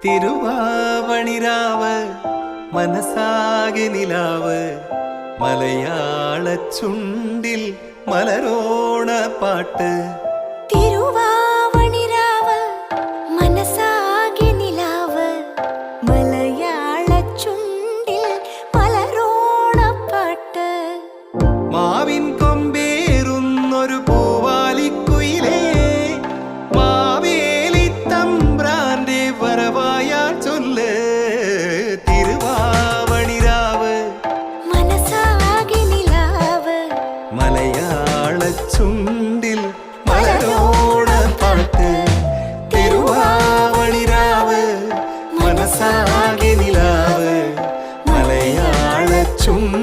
തിരുവാവണിരാവ് മനസാകെ നിലാവ് മലയാള ചുണ്ടിൽ മലരോണ പാട്ട്. തിരുവാവണിരാവ് മനസാകെ നിലാവ് മലയാള ചുണ്ടിൽ മലരോണ പാട്ട്. മാവിൻ കൊമ്പേറുന്നൊരു പൂവാലിക്കുയിലേ മാവേലി തമ്പ്രാന്റെ വരവായാ ചൊല്ല്. തിരുവാവണിരാവ് മനസാകെ നിലാവ് മലയാള ചുണ്ടിൽ മലരോണ പാട്ട്. തിരുവാവണിരാവ് മനസാകെ നിലാവ് മലയാള ചുണ്ടിൽ